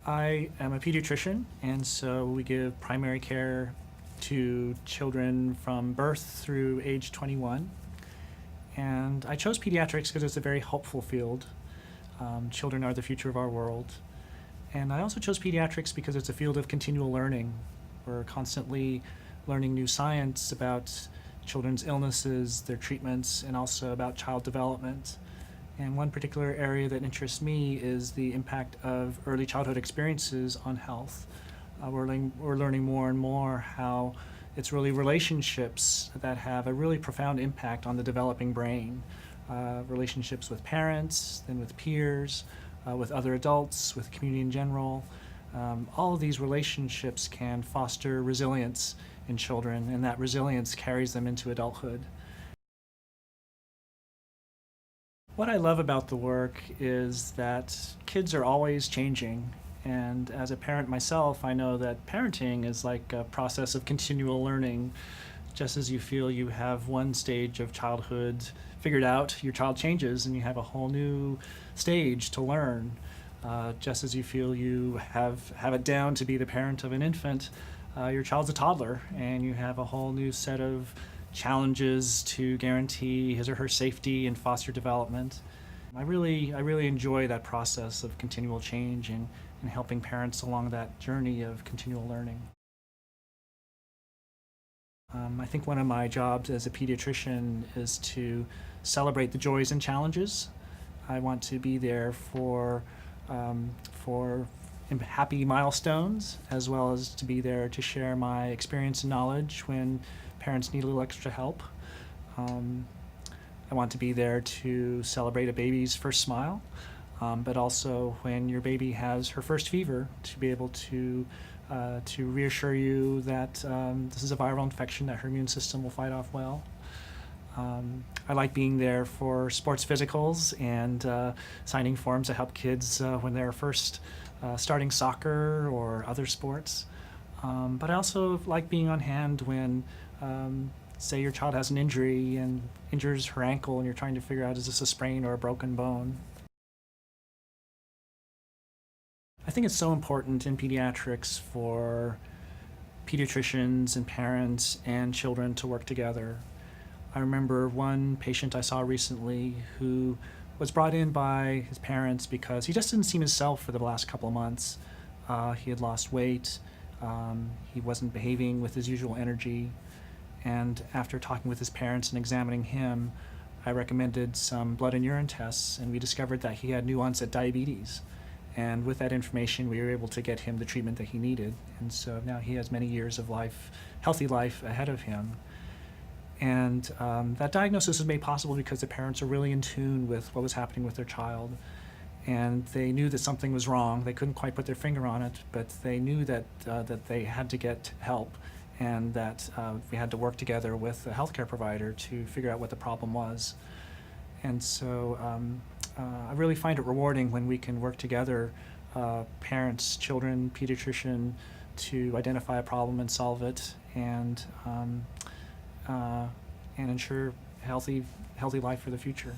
I am a pediatrician, and so we give primary care to children from birth through age 21. And I chose pediatrics because it's a very helpful field. Children are the future of our world. And I also chose pediatrics because it's a field of continual learning. We're constantly learning new science about children's illnesses, their treatments, and also about child development. And one particular area that interests me is the impact of early childhood experiences on health. We're learning more and more how it's really relationships that have a really profound impact on the developing brain. Relationships with parents, then with peers, with other adults, with the community in general. All of these relationships can foster resilience in children, and that resilience carries them into adulthood. What I love about the work is that kids are always changing, and as a parent myself, I know that parenting is like a process of continual learning. Just as you feel you have one stage of childhood figured out, your child changes and you have a whole new stage to learn. Just as you feel you have it down to be the parent of an infant, your child's a toddler and you have a whole new set of challenges to guarantee his or her safety and foster development. I really enjoy that process of continual change and helping parents along that journey of continual learning. I think one of my jobs as a pediatrician is to celebrate the joys and challenges. I want to be there for happy milestones, as well as to be there to share my experience and knowledge when parents need a little extra help. I want to be there to celebrate a baby's first smile, but also when your baby has her first fever, to be able to reassure you that this is a viral infection that her immune system will fight off well. I like being there for sports physicals and signing forms to help kids when they're first starting soccer or other sports. But I also like being on hand when, say, your child has an injury and injures her ankle and you're trying to figure out, is this a sprain or a broken bone? I think it's so important in pediatrics for pediatricians and parents and children to work together. I remember one patient I saw recently who was brought in by his parents because he just didn't seem himself for the last couple of months. He had lost weight, he wasn't behaving with his usual energy, and after talking with his parents and examining him, I recommended some blood and urine tests, and we discovered that he had new onset diabetes. And with that information, we were able to get him the treatment that he needed. And so now he has many years of life, healthy life ahead of him. And that diagnosis was made possible because the parents are really in tune with what was happening with their child. And they knew that something was wrong. They couldn't quite put their finger on it, but they knew that, that they had to get help and that we had to work together with a healthcare provider to figure out what the problem was. And so I really find it rewarding when we can work together, parents, children, pediatrician, to identify a problem and solve it, and ensure healthy life for the future.